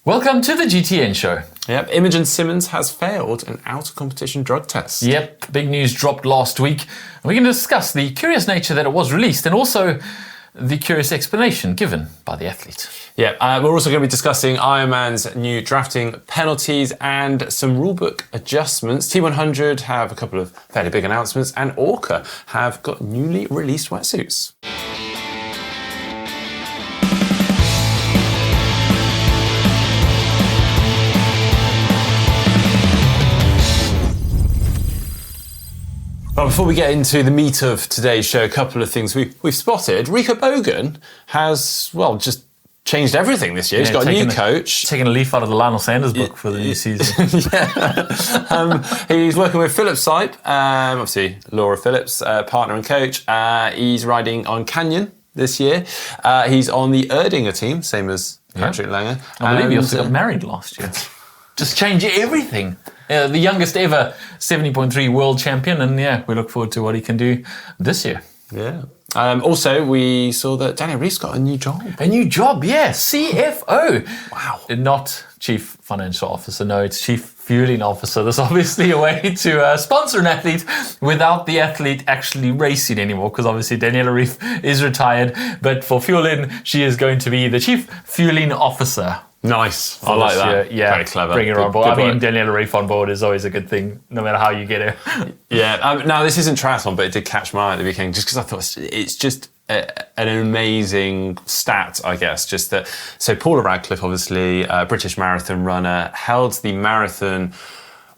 Welcome to the GTN show. Yep, Imogen Simmonds has failed an out-of-competition drug test. Yep, big news dropped last week. And we're going to discuss the curious nature that it was released and also the curious explanation given by the athlete. Yeah, we're also going to be discussing Ironman's new drafting penalties and some rulebook adjustments. T100 have a couple of fairly big announcements, and Orca have got newly released wetsuits. Well, before we get into the meat of today's show, a couple of things we've spotted. Rico Bogen has, just changed everything this year. He's got a new coach. Taking a leaf out of the Lionel Sanders book for the new season. He's working with Philip Sipe, obviously Laura Phillips, partner and coach. He's riding on Canyon this year. He's on the Erdinger team, same as Patrick Langer. I believe he also got married last year. Just change everything. The youngest ever 70.3 world champion, and we look forward to what he can do this year. Yeah. Also, we saw that Daniela Ryf's got a new job. A new job, CFO. Wow. Not Chief Financial Officer, no, it's Chief Fueling Officer. There's obviously a way to sponsor an athlete without the athlete actually racing anymore, because obviously Daniela Ryf is retired, but for Fueling, she is going to be the Chief Fueling Officer. Nice. I like that. Yeah. Very clever. Bring her on board. Daniela Ryf on board is always a good thing, no matter how you get her. Now, this isn't triathlon, but it did catch my eye at the weekend just because I thought it's just an amazing stat, I guess. Just that. So Paula Radcliffe, obviously a British marathon runner, held the marathon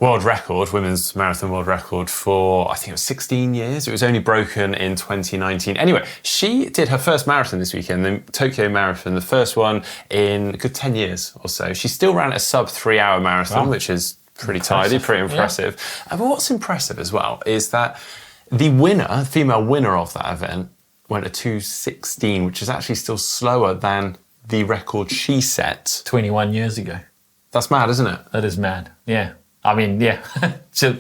world record, women's marathon world record, for I think it was 16 years. It was only broken in 2019. Anyway, she did her first marathon this weekend, the Tokyo Marathon, the first one in a good 10 years or so. She still ran a sub 3 hour marathon, which is pretty tidy, pretty impressive. Yeah. But what's impressive as well is that the winner, female winner of that event, went a 2:16, which is actually still slower than the record she set 21 years ago. That's mad, isn't it? That is mad. Yeah. I mean, she was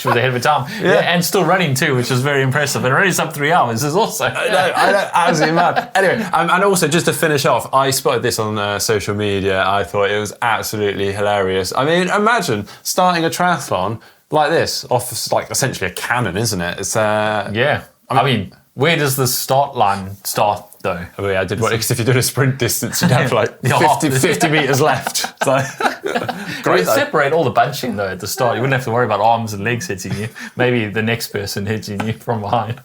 ahead of her time. Yeah, and still running too, which was very impressive. And running sub 3 hours is also... I know, absolutely mad. Anyway, and also just to finish off, I spotted this on social media. I thought it was absolutely hilarious. I mean, imagine starting a triathlon like this, off like essentially a cannon, isn't it? It's I mean, where does the start line start, though? Oh, yeah, I did. Because if you're doing a sprint distance, you'd have like 50 metres left. So, great. You'd separate all the bunching, though, at the start. You wouldn't have to worry about arms and legs hitting you. Maybe the next person hitting you from behind.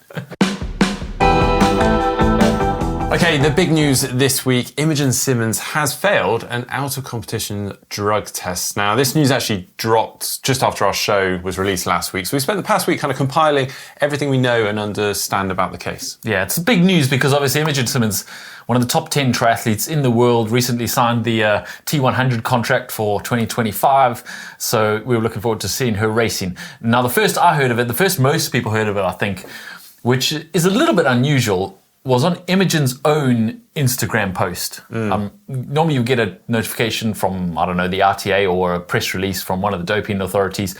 Okay, the big news this week, Imogen Simmonds has failed an out-of-competition drug test. Now, this news actually dropped just after our show was released last week. So we spent the past week kind of compiling everything we know and understand about the case. Yeah, it's big news because obviously Imogen Simmonds, one of the top 10 triathletes in the world, recently signed the T100 contract for 2025. So we were looking forward to seeing her racing. Now, the first I heard of it, the first most people heard of it, I think, which is a little bit unusual, was on Imogen's own Instagram post. Normally you get a notification from, I don't know, the RTA or a press release from one of the doping authorities,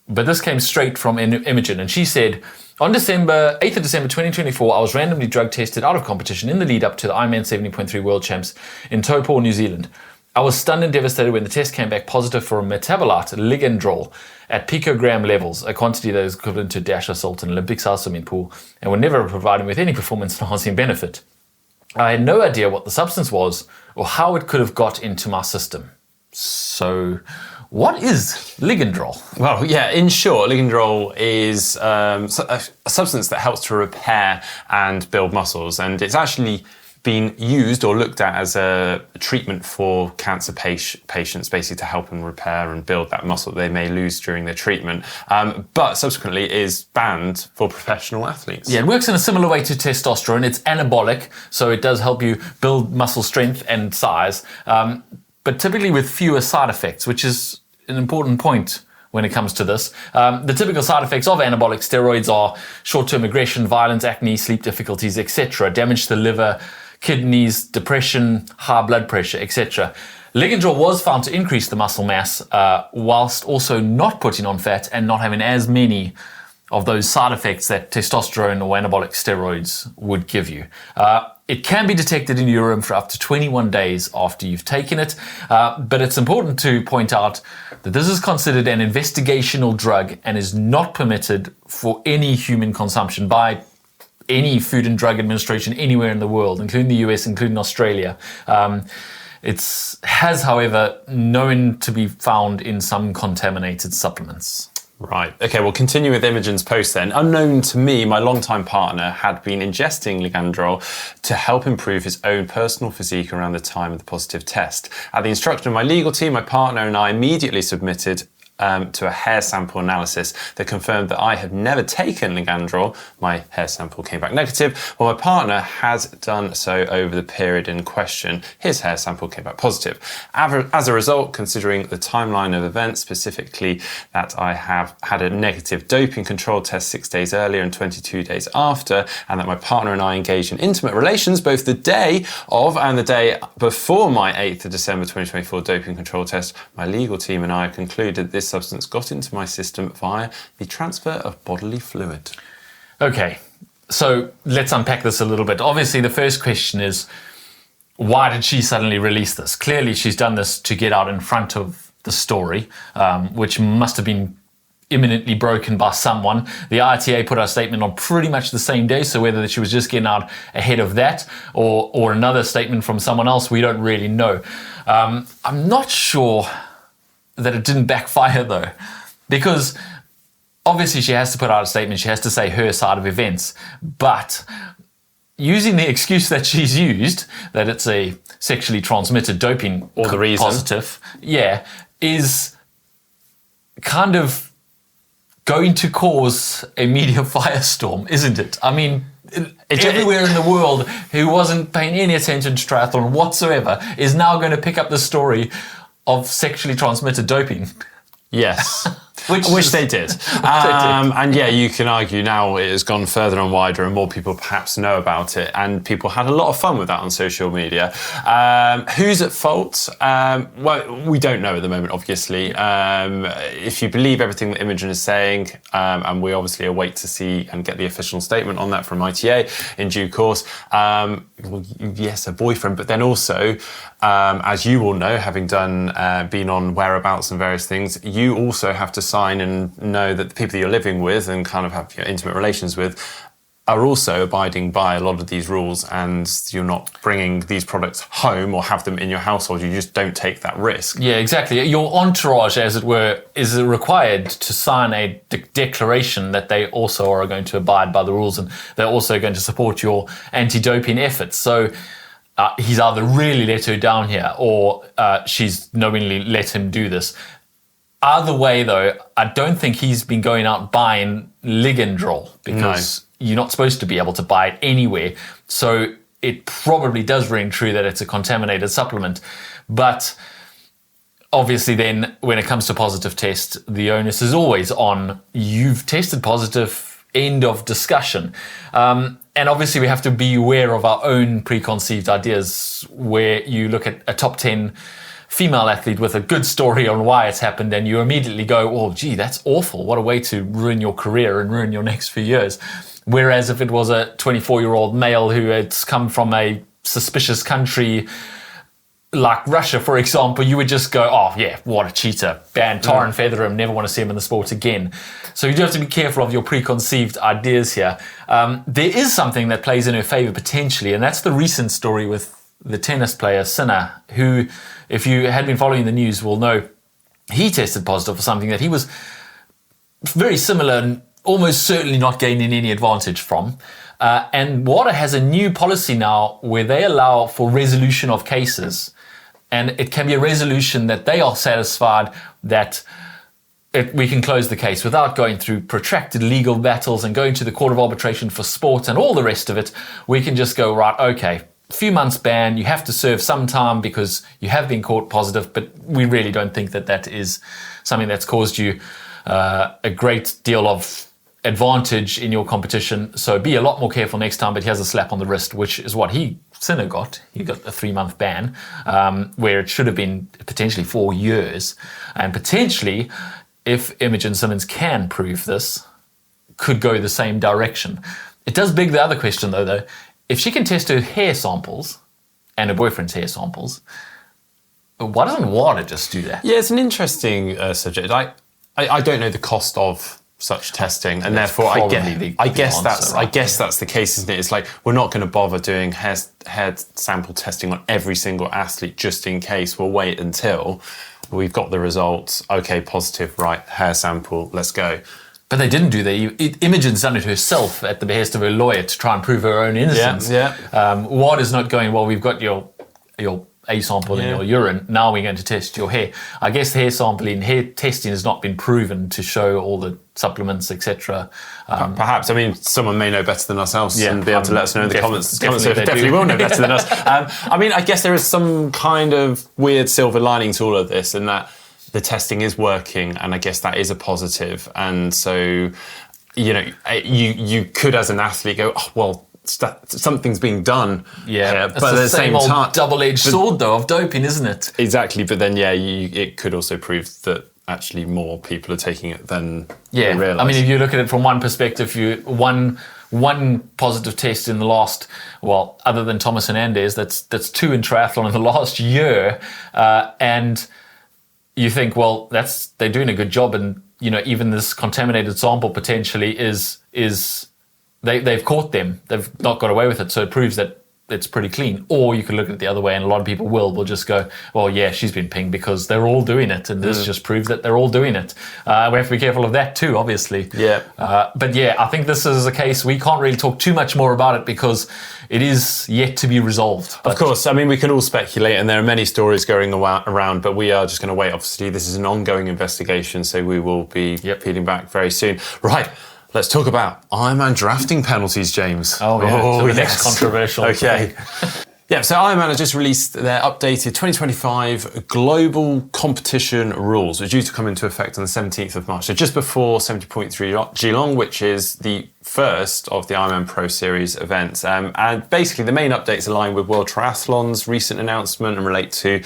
but this came straight from Imogen, and she said, on 8th of December 2024, I was randomly drug tested out of competition in the lead up to the Ironman 70.3 World Champs in Taupo, New Zealand. I was stunned and devastated when the test came back positive for a metabolite, Ligandrol, at picogram levels, a quantity that is equivalent to dash of salt in an Olympic-sized swimming pool, and would never provide me with any performance-enhancing benefit. I had no idea what the substance was or how it could have got into my system. So, what is Ligandrol? Well, yeah, in short, Ligandrol is a substance that helps to repair and build muscles, and it's actually been used or looked at as a treatment for cancer patients, basically to help them repair and build that muscle they may lose during their treatment, but subsequently is banned for professional athletes. Yeah, it works in a similar way to testosterone. It's anabolic, so it does help you build muscle strength and size, but typically with fewer side effects, which is an important point when it comes to this. The typical side effects of anabolic steroids are short-term aggression, violence, acne, sleep difficulties, etc., damage to the liver, kidneys, depression, high blood pressure, etc. Ligandrol was found to increase the muscle mass whilst also not putting on fat and not having as many of those side effects that testosterone or anabolic steroids would give you. It can be detected in urine for up to 21 days after you've taken it, but it's important to point out that this is considered an investigational drug and is not permitted for any human consumption by any Food and Drug Administration anywhere in the world, including the US, including Australia. It has, however, known to be found in some contaminated supplements. Right. Okay, we'll continue with Imogen's post then. Unknown to me, my longtime partner had been ingesting Ligandrol to help improve his own personal physique around the time of the positive test. At the instruction of my legal team, my partner and I immediately submitted to a hair sample analysis that confirmed that I had never taken Ligandrol. My hair sample came back negative, while my partner has done so over the period in question. His hair sample came back positive. As a result, considering the timeline of events, specifically that I have had a negative doping control test 6 days earlier and 22 days after, and that my partner and I engaged in intimate relations both the day of and the day before my 8th of December 2024 doping control test, my legal team and I concluded this substance got into my system via the transfer of bodily fluid. Okay, so let's unpack this a little bit. Obviously, the first question is, why did she suddenly release this? Clearly, she's done this to get out in front of the story, which must have been imminently broken by someone. The ITA put out a statement on pretty much the same day, so whether she was just getting out ahead of that or another statement from someone else, we don't really know. I'm not sure that it didn't backfire though, because obviously she has to put out a statement, she has to say her side of events, but using the excuse that she's used, that it's a sexually transmitted doping or the reason positive, is kind of going to cause a media firestorm, isn't it? I mean, everywhere in the world who wasn't paying any attention to triathlon whatsoever is now going to pick up the story of sexually transmitted doping. Yes. Which they did. And yeah, you can argue now it has gone further and wider and more people perhaps know about it, and people had a lot of fun with that on social media. Who's at fault? Well, we don't know at the moment, obviously. If you believe everything that Imogen is saying, and we obviously await to see and get the official statement on that from ITA in due course, well, yes, a boyfriend, but then also, as you all know, having been on whereabouts and various things, you also have to sign and know that the people that you're living with and kind of have intimate relations with are also abiding by a lot of these rules, and you're not bringing these products home or have them in your household. You just don't take that risk. Yeah, exactly. Your entourage, as it were, is required to sign a declaration that they also are going to abide by the rules and they're also going to support your anti-doping efforts. So he's either really let her down here or she's knowingly let him do this. Either way, though, I don't think he's been going out buying Ligandrol because you're not supposed to be able to buy it anywhere. So it probably does ring true that it's a contaminated supplement. But obviously then when it comes to positive test, the onus is always on you've tested positive, end of discussion. And obviously we have to be aware of our own preconceived ideas where you look at a top 10 female athlete with a good story on why it's happened and you immediately go, oh, gee, that's awful. What a way to ruin your career and ruin your next few years. Whereas if it was a 24-year-old male who had come from a suspicious country like Russia, for example, you would just go, oh, yeah, what a cheater. Ban, tar and feather him, never want to see him in the sport again. So you do have to be careful of your preconceived ideas here. There is something that plays in her favor potentially, and that's the recent story with the tennis player Sinner, who, if you had been following the news, will know he tested positive for something that he was very similar and almost certainly not gaining any advantage from. And WADA has a new policy now where they allow for resolution of cases. And it can be a resolution that they are satisfied that we can close the case without going through protracted legal battles and going to the Court of Arbitration for Sport and all the rest of it. We can just go, right, okay, few months ban, you have to serve some time because you have been caught positive, but we really don't think that that is something that's caused you a great deal of advantage in your competition. So be a lot more careful next time, but he has a slap on the wrist, which is what Sinner got. He got a 3-month ban, where it should have been potentially 4 years. And potentially, if Imogen Simmonds can prove this, could go the same direction. It does beg the other question, though. If she can test her hair samples and her boyfriend's hair samples, why doesn't WADA just do that? Yeah, it's an interesting subject. I don't know the cost of such testing, and therefore I guess that's the case, isn't it? It's like, we're not going to bother doing hair sample testing on every single athlete just in case. We'll wait until we've got the results. Okay, positive, right, hair sample, let's go. But they didn't do that. Imogen's done it herself at the behest of her lawyer to try and prove her own innocence. WADA's not going, well, we've got your A sample in your urine, now we're going to test your hair. I guess hair sampling, hair testing has not been proven to show all the supplements, etc. Perhaps. I mean, someone may know better than ourselves and be able to let us know in the comments. Definitely will know better than us. I mean, I guess there is some kind of weird silver lining to all of this, in that the testing is working, and I guess that is a positive. And so, you could, as an athlete, go, oh, well, something's being done. Yeah, but at the same time, double-edged sword, though, of doping, isn't it? Exactly. But then, it could also prove that actually more people are taking it than they realise. I mean, if you look at it from one perspective, one positive test in the last, well, other than Thomas Hernandez, that's 2 in triathlon in the last year, and you think, well, they're doing a good job, and even this contaminated sample potentially is they've caught them. They've not got away with it, so it proves that it's pretty clean. Or you could look at it the other way, and a lot of people will just go, well, yeah, she's been pinged because they're all doing it, and this just proves that they're all doing it. We have to be careful of that too, obviously. Yeah. But yeah, I think this is a case we can't really talk too much more about it because it is yet to be resolved. Of course, I mean, we can all speculate, and there are many stories going around, but we are just going to wait. Obviously, this is an ongoing investigation, so we will be peeling back very soon. Right. Let's talk about Ironman drafting penalties, James. Oh, yeah. So the next controversial. Okay. Yeah, so Ironman has just released their updated 2025 global competition rules, which are due to come into effect on the 17th of March. So just before 70.3 Geelong, which is the first of the Ironman Pro Series events. And basically the main updates align with World Triathlon's recent announcement and relate to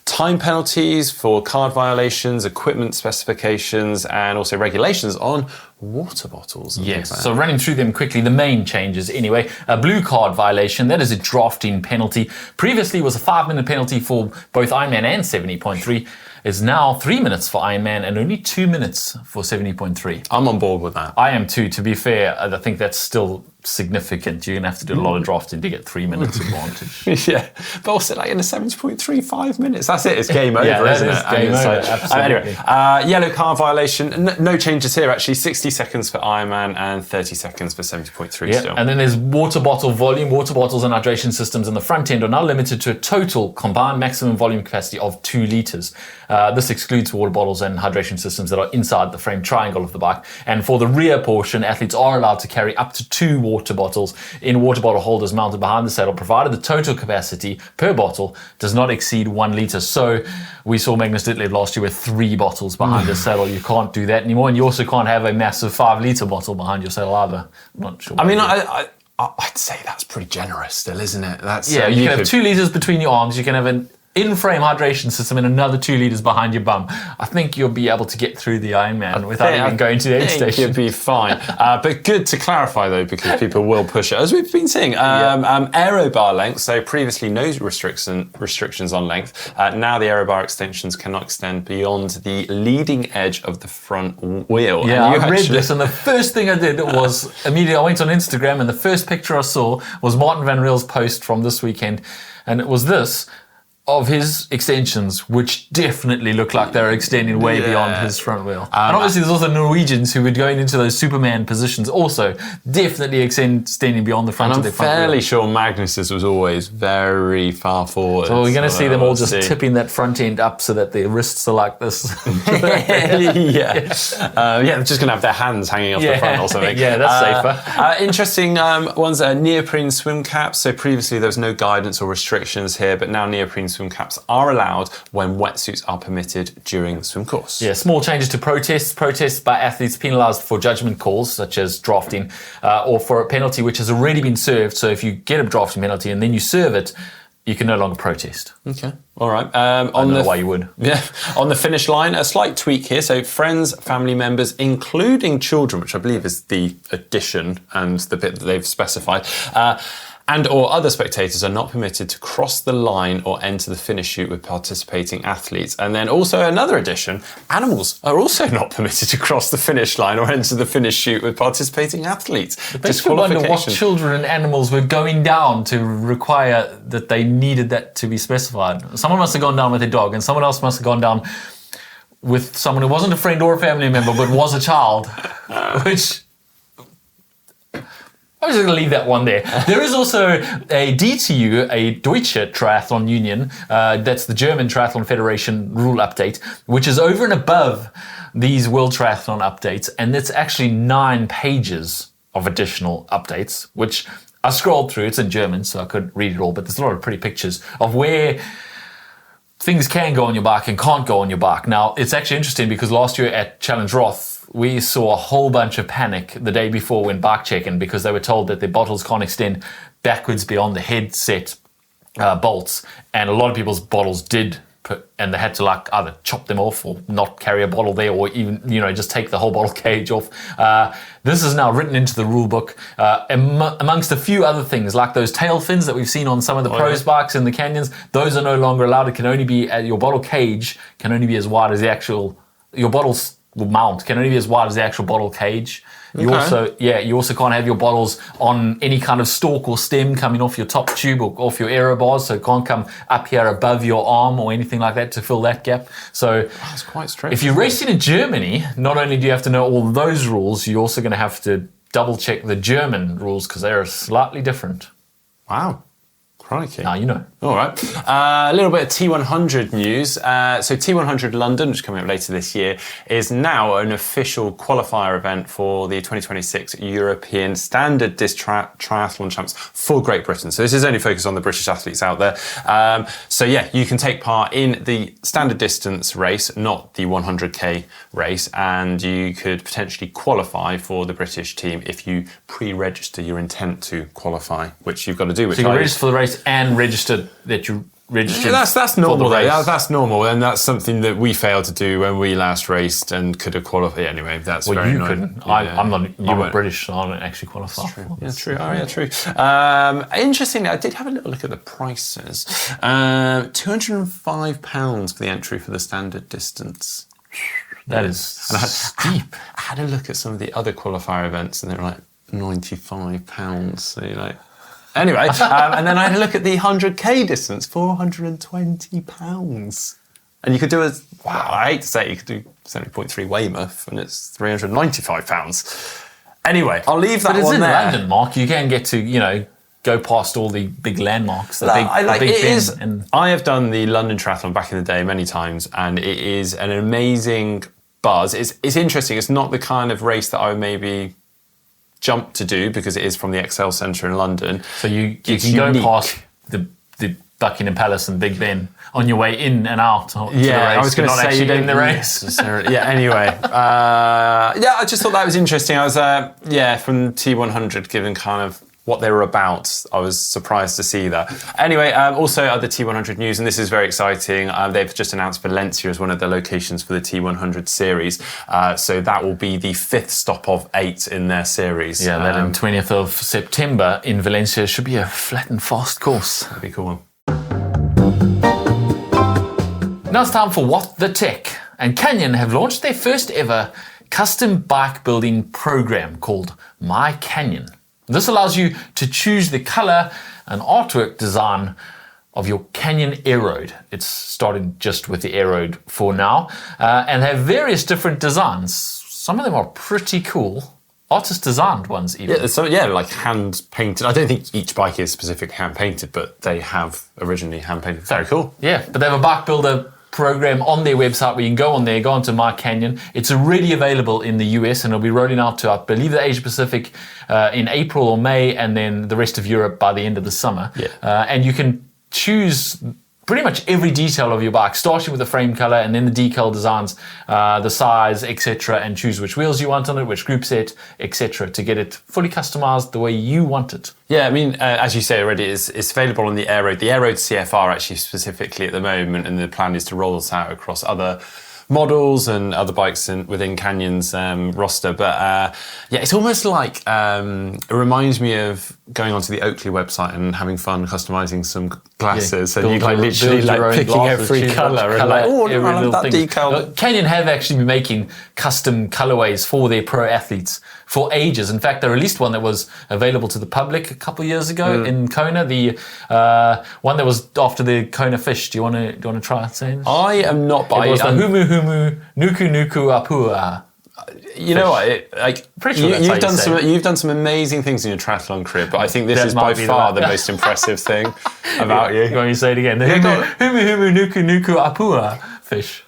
time penalties for card violations, equipment specifications, and also regulations on water bottles. Yes, so running through them quickly, the main changes anyway. A blue card violation, that is a drafting penalty. Previously was a 5-minute penalty for both Ironman and 70.3. It's now 3 minutes for Ironman and only 2 minutes for 70.3. I'm on board with that. I am too. To be fair, I think that's still significant. You're going to have to do a lot of drafting to get 3 minutes advantage. Yeah, but also like in a 70.3, 5 minutes, that's it. It's game over, isn't it? Game over, absolutely. Anyway, yellow card violation. No changes here, actually. 60 seconds for Ironman and 30 seconds for 70.3 still. And then there's water bottle volume. Water bottles and hydration systems in the front end are now limited to a total combined maximum volume capacity of 2 litres. This excludes water bottles and hydration systems that are inside the frame triangle of the bike. And for the rear portion, athletes are allowed to carry up to 2 water bottles in water bottle holders mounted behind the saddle, provided the total capacity per bottle does not exceed 1 litre. So we saw Magnus Ditlev last year with 3 bottles behind the saddle. You can't do that anymore. And you also can't have a massive 5-litre bottle behind your saddle either. I'm not sure. I mean, I'd say that's pretty generous still, isn't it? That's you can have 2 litres between your arms. You can have an in-frame hydration system and another 2 litres behind your bum. I think you'll be able to get through the Ironman without even going to the aid station. You'll be fine. But good to clarify though, because people will push it, as we've been seeing. Aero bar length, so previously no restrictions on length. Now the aero bar extensions cannot extend beyond the leading edge of the front wheel. Yeah, I read this, and the first thing I did was immediately I went on Instagram, and the first picture I saw was Martin Van Riel's post from this weekend, and it was this of his extensions, which definitely look like they're extending way beyond his front wheel. And obviously there's also Norwegians who were going into those Superman positions, also definitely extending beyond the front of their front wheel. I'm fairly sure Magnus's was always very far forward. So we're going to see them all just tipping that front end up so that their wrists are like this. They're just going to have their hands hanging off the front or something. Yeah, that's safer. Interesting ones are neoprene swim caps. So previously there was no guidance or restrictions here, but now neoprene swim caps are allowed when wetsuits are permitted during the swim course. Yeah, small changes to protests. Protests by athletes penalised for judgment calls, such as drafting, or for a penalty which has already been served. So if you get a drafting penalty and then you serve it, you can no longer protest. Okay, all right. I don't know why you would. Yeah, on the finish line, a slight tweak here. So friends, family members, including children, which I believe is the addition and the bit that they've specified, and or other spectators are not permitted to cross the line or enter the finish chute with participating athletes. And then also another addition, animals are also not permitted to cross the finish line or enter the finish chute with participating athletes. I wonder what children and animals were going down to require that they needed that to be specified. Someone must have gone down with a dog, and someone else must have gone down with someone who wasn't a friend or a family member but was a child, which... I'm just going to leave that one there. There is also a DTU, a Deutsche Triathlon Union, that's the German Triathlon Federation rule update, which is over and above these World Triathlon updates, and it's actually 9 pages of additional updates, which I scrolled through. It's in German, so I couldn't read it all, but there's a lot of pretty pictures of where things can go on your bike and can't go on your bike. Now, it's actually interesting because last year at Challenge Roth, we saw a whole bunch of panic the day before when bike checking because they were told that their bottles can't extend backwards beyond the headset bolts, and a lot of people's bottles did and they had to like either chop them off or not carry a bottle there, or even, you know, just take the whole bottle cage off. This is now written into the rule book, amongst a few other things, like those tail fins that we've seen on some of the pros bikes in the canyons. Those are no longer allowed. It can only be, your bottle cage can only be as wide as the actual, your bottle's mount can only be as wide as the actual bottle cage. You also can't have your bottles on any kind of stalk or stem coming off your top tube or off your aero bars, so it can't come up here above your arm or anything like that to fill that gap. So that's quite strange. If you're racing in Germany, not only do you have to know all those rules, you're also going to have to double check the German rules because they are slightly different. Wow. Crikey. Now you know. All right. A little bit of T100 news. So T100 London, which is coming up later this year, is now an official qualifier event for the 2026 European Standard Disc Triathlon Champs for Great Britain. So this is only focused on the British athletes out there. So yeah, you can take part in the standard distance race, not the 100k race, and you could potentially qualify for the British team if you pre-register your intent to qualify, which you've got to do. Which so you register for the race and register that you registered. Yeah, that's normal. That's normal, and that's something that we failed to do when we last raced and could have qualified. Anyway, that's very you annoying. couldn't. I'm not British, so I don't actually qualify. That's true. Oh, yeah, true. Interestingly, I did have a little look at the prices. £205 for the entry for the standard distance. That is steep. I had a look at some of the other qualifier events, and they were like £95. So you're like. Anyway, and then I had a look at the 100k distance, £420. And you could do I hate to say it, you could do 70.3 Weymouth, and it's £395. Anyway, I'll leave that one there. But it's in London, Mark. You can get to, go past all the big landmarks. I have done the London Triathlon back in the day many times, and it is an amazing buzz. It's interesting. It's not the kind of race that I would maybe jump to do because it is from the Excel Centre in London. So you can go past the Buckingham Palace and Big Ben on your way in and out to the race. I was going to say you in the race. Anyway. I just thought that was interesting. I was, from T100, given kind of what they were about, I was surprised to see that. Anyway, also other T100 news, and this is very exciting. They've just announced Valencia as one of the locations for the T100 series. So that will be the 5th stop of 8 in their series. Yeah, that on 20th of September in Valencia should be a flat and fast course. That'd be a cool one. Now it's time for What the Tech. And Canyon have launched their first ever custom bike building program called MyCanyon. This allows you to choose the color and artwork design of your Canyon aero. It's starting just with the aero for now, and have various different designs. Some of them are pretty cool. Artist designed ones even. Like hand painted. I don't think each bike is specifically hand painted, but they have originally hand painted. Very cool. Yeah, but they have a bike builder program on their website where you can go on there, go onto MyCanyon. It's already available in the US and it'll be rolling out to, I believe, the Asia Pacific in April or May, and then the rest of Europe by the end of the summer. And you can choose pretty much every detail of your bike, starting with the frame color and then the decal designs, the size, etc., and choose which wheels you want on it, which group set, etc., to get it fully customized the way you want it. Yeah, I mean, as you say already, it's available on the aero CFR actually specifically at the moment, and the plan is to roll this out across other models and other bikes within Canyon's roster. But yeah, it's almost like it reminds me of going onto the Oakley website and having fun customizing some glasses, and you like literally like picking every color and like, oh, I love that decal. Canyon have actually been making custom colorways for their pro athletes for ages. In fact, they released one that was available to the public a couple of years ago in Kona. The one that was after the Kona fish. Do you want to try saying this? I am not. It was the Humu Humu Nuku Nuku Apua. You know what? Pretty sure you've done some amazing things in your triathlon career, but I think this is by far the most impressive thing about you. You want me to say it again? The Humu Humu Nuku Nuku Apua fish.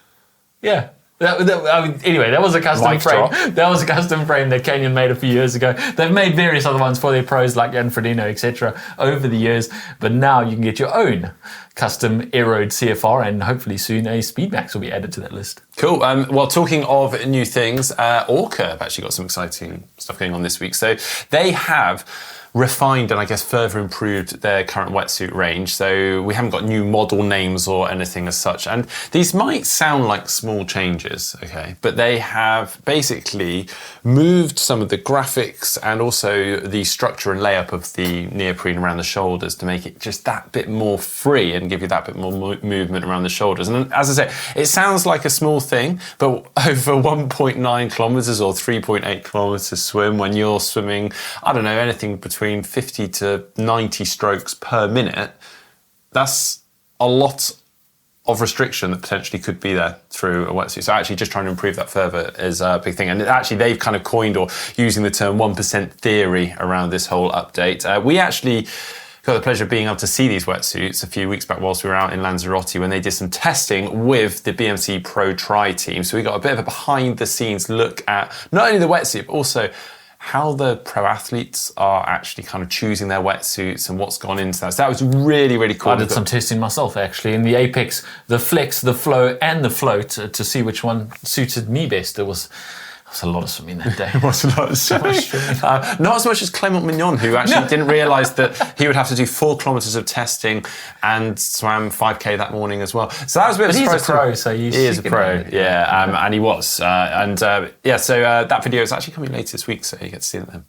Yeah. Anyway, that was a custom frame. That was a custom frame that Canyon made a few years ago. They've made various other ones for their pros like Jan Frodeno, etc. over the years, but now you can get your own custom aeroed CFR, and hopefully soon a Speedmax will be added to that list. Cool. Well, talking of new things, Orca have actually got some exciting stuff going on this week. So they have refined and I guess further improved their current wetsuit range. So we haven't got new model names or anything as such. And these might sound like small changes, okay, but they have basically moved some of the graphics and also the structure and layup of the neoprene around the shoulders to make it just that bit more free and give you that bit more movement around the shoulders. And as I say, it sounds like a small thing, but over 1.9 kilometers or 3.8 kilometers swim, when you're swimming, I don't know, anything between 50 to 90 strokes per minute, that's a lot of restriction that potentially could be there through a wetsuit. So actually just trying to improve that further is a big thing. And actually they've kind of coined or using the term 1% theory around this whole update. We actually got the pleasure of being able to see these wetsuits a few weeks back whilst we were out in Lanzarote when they did some testing with the BMC Pro Tri team. So we got a bit of a behind the scenes look at not only the wetsuit, but also how the pro athletes are actually kind of choosing their wetsuits and what's gone into that. So that was really, really cool. I did some testing myself actually in the Apex, the Flex, the Flow and the Float to see which one suited me best. There was a lot of swimming that day. It was a lot of swimming. Not as much as Clement Mignon, who actually didn't realise that he would have to do 4 kilometres of testing and swam 5K that morning as well. So that was a bit of a surprise. He's a pro, so he is a pro, yeah, and he was. So that video is actually coming later this week, so you get to see it then.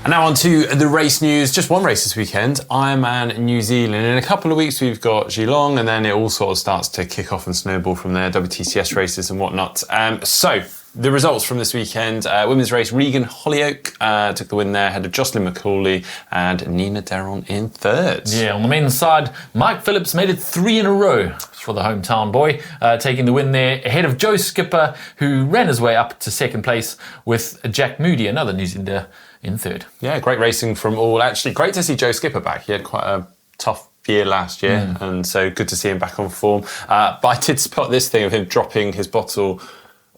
And now on to the race news. Just one race this weekend, Ironman New Zealand. In a couple of weeks, we've got Geelong, and then it all sort of starts to kick off and snowball from there, WTCS races and whatnot. So the results from this weekend, women's race, Regan Hollyoake took the win there, ahead of Jocelyn McCauley and Nina Deron in third. Yeah, on the men's side, Mike Phillips made it 3 in a row for the hometown boy, taking the win there, ahead of Joe Skipper, who ran his way up to second place with Jack Moody, another New Zealander, in third. Yeah, great racing from all. Actually, great to see Joe Skipper back. He had quite a tough year last year, and so good to see him back on form. But I did spot this thing of him dropping his bottle,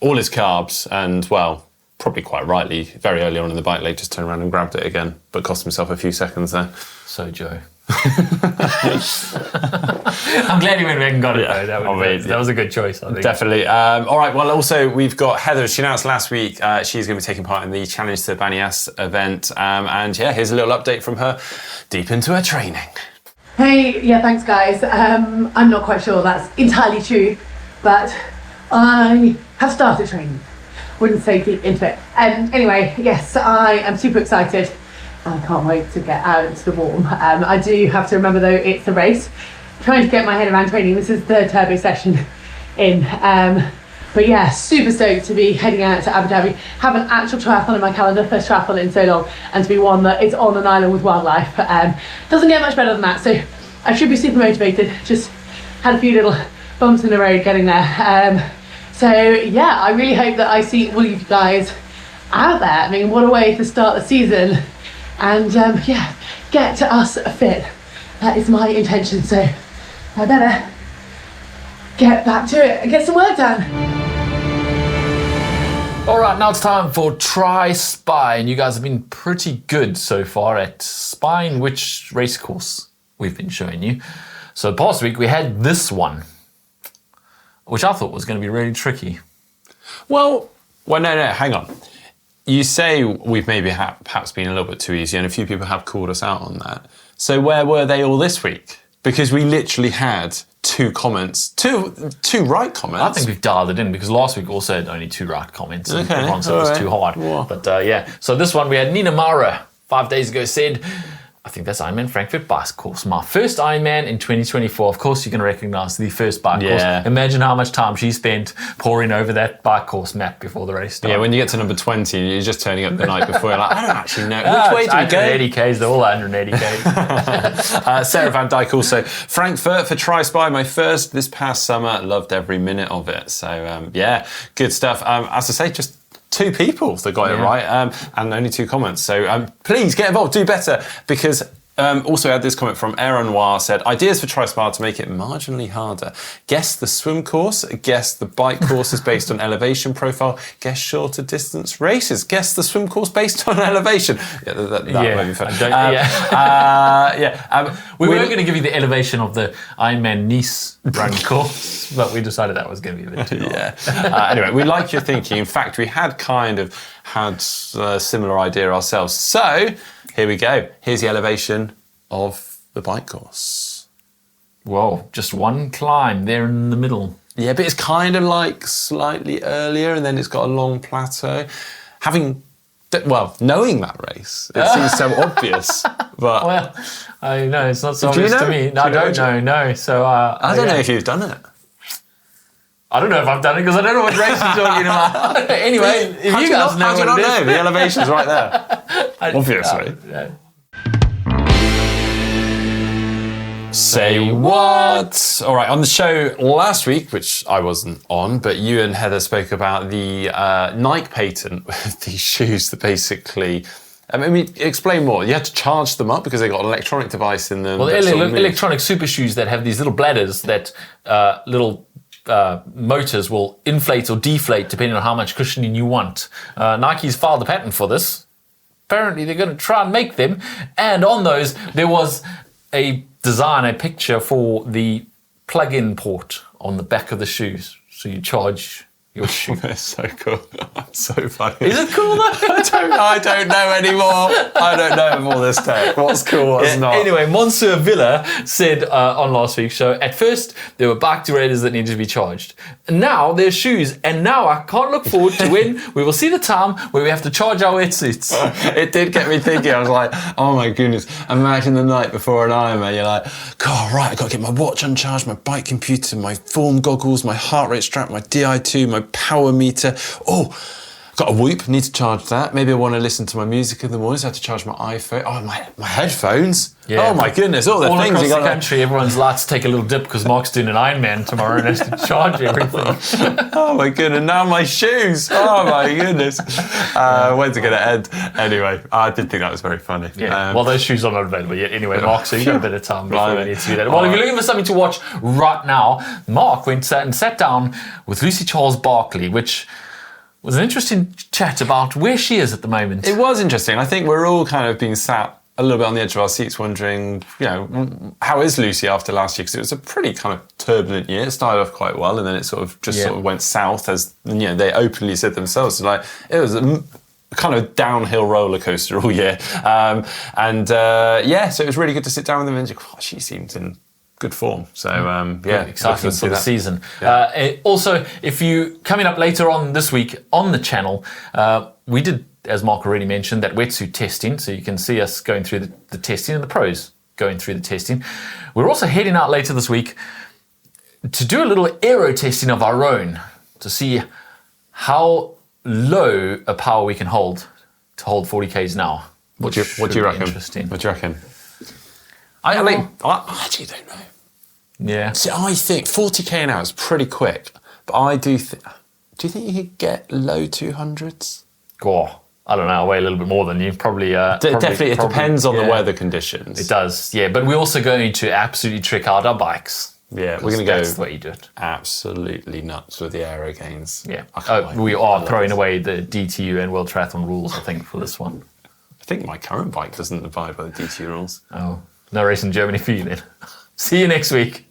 all his carbs, and, well, probably quite rightly, very early on in the bike lane, just turned around and grabbed it again, but cost himself a few seconds there. So, Joe. I'm glad you went back and got it, though. That was a good choice, I think. Definitely. All right, well, also, we've got Heather. She announced last week she's going to be taking part in the Challenge Sir Bini Yas event. And, yeah, here's a little update from her deep into her training. Hey, yeah, thanks, guys. I'm not quite sure that's entirely true, but I have started training. Wouldn't say deep into it. Anyway, yes, I am super excited. I can't wait to get out into the warm. I do have to remember, though, it's a race. I'm trying to get my head around training. This is the third turbo session in. But yeah, super stoked to be heading out to Abu Dhabi. Have an actual triathlon in my calendar, first triathlon in so long, and to be one that is on an island with wildlife. Doesn't get much better than that, so I should be super motivated. Just had a few little bumps in the road getting there. So yeah, I really hope that I see all of you guys out there. I mean, what a way to start the season. And yeah, get to us fit. That is my intention, so I better get back to it and get some work done. All right, now it's time for Try Spy, and you guys have been pretty good so far at spying which race course we've been showing you. So past week we had this one, which I thought was going to be really tricky. Well, no, hang on. You say we've maybe perhaps been a little bit too easy, and a few people have called us out on that. So where were they all this week? Because we literally had two right comments. I think we've dialed it in because last week also had only 2 right comments. And everyone said it was too hard. Whoa. But yeah, so this one we had Nina Mara 5 days ago said, I think that's Ironman Frankfurt bike course. My first Ironman in 2024. Of course, you can recognise the first bike course. Imagine how much time she spent poring over that bike course map before the race started. Yeah, when you get to number 20, you're just turning up the night before. You're like, I don't actually know. Which way do we go? 180 Ks, they're all 180 Ks. Sarah Van Dyke also. Frankfurt for Try Spy, my first this past summer. Loved every minute of it. So, yeah, good stuff. As I say, just 2 people that got it right, and only 2 comments. So please get involved, do better, because also had this comment from Aaron Noir, said, ideas for Try Spy to make it marginally harder. Guess the swim course, guess the bike course is based on elevation profile, guess shorter distance races, guess the swim course based on elevation. Yeah, that might be fun. We were going to give you the elevation of the Ironman Nice run course, but we decided that was going to be a bit too long. Anyway, we like your thinking. In fact, we had kind of had a similar idea ourselves. So here we go. Here's the elevation of the bike course. Whoa, just one climb there in the middle. Yeah, but it's kind of like slightly earlier and then it's got a long plateau. Knowing that race, it seems so obvious. But well, I know it's not so obvious to me. No, I don't know. No, so I don't know if you've done it. I don't know if I've done it because I don't know what race you're talking about. Anyway, if you guys know what it is, the elevation's right there. Obviously. Say what? All right, on the show last week, which I wasn't on, but you and Heather spoke about the Nike patent with these shoes that basically... explain more. You had to charge them up because they got an electronic device in them. Well, electronic super shoes that have these little bladders that motors will inflate or deflate depending on how much cushioning you want. Nike's filed a patent for this. Apparently, they're going to try and make them. And on those, there was a picture for the plug-in port on the back of the shoes. So you charge your shoe. That's so cool. So funny. Is it cool though? I don't know anymore. I don't know of all this tech. What's cool, what's not. Anyway, Monsieur Villa said on last week's show, at first there were bike durators that needed to be charged. Now there's shoes, and now I can't look forward to when we will see the time where we have to charge our wetsuits. It did get me thinking. I was like, oh my goodness. Imagine the night before an Ironman. You're like, God, right, I've got to get my watch uncharged, my bike computer, my form goggles, my heart rate strap, my DI2, my power meter. Oh, got a Whoop, need to charge that. Maybe I want to listen to my music in the morning, so I have to charge my iPhone. Oh, my headphones. Yeah. Oh my goodness, all the things across you got. The country, everyone's lights take a little dip because Mark's doing an Ironman tomorrow and has to charge everything. Oh my goodness, now my shoes. Oh my goodness. When's it going to end? Anyway, I did think that was very funny. Yeah. Well, those shoes are not available yet. Anyway, Mark, so you've got a bit of time before we need to do that. Well, if you're looking for something to watch right now, Mark went and sat down with Lucy Charles Barkley, which was an interesting chat about where she is at the moment. It was interesting. I think we're all kind of being sat a little bit on the edge of our seats wondering, how is Lucy after last year? Because it was a pretty kind of turbulent year. It started off quite well and then it sort of went south as, they openly said themselves. So it was a kind of downhill roller coaster all year. So it was really good to sit down with them and she seemed in good form. So, exciting for the season. Yeah. Also, if you coming up later on this week on the channel, we did, as Mark already mentioned, that wetsuit testing. So you can see us going through the testing and the pros going through the testing. We're also heading out later this week to do a little aero testing of our own to see how low a power we can hold to hold 40 Ks now. What do you reckon? Interesting. What do you reckon? I actually don't know. Yeah. See, I think 40k an hour is pretty quick, but I do think. Do you think you could get low 200s? Oh, I don't know. I weigh a little bit more than you. Probably. Definitely, it depends on the weather conditions. It does, yeah. But we're also going to absolutely trick out our bikes. Yeah, we're going to go That's the way you do it. absolutely nuts with the aero gains. Yeah. I can't wait. We I are love throwing this. away the DTU and World Triathlon rules, I think, for this one. I think my current bike doesn't abide by the DTU rules. Oh, no race in Germany for you then. See you next week.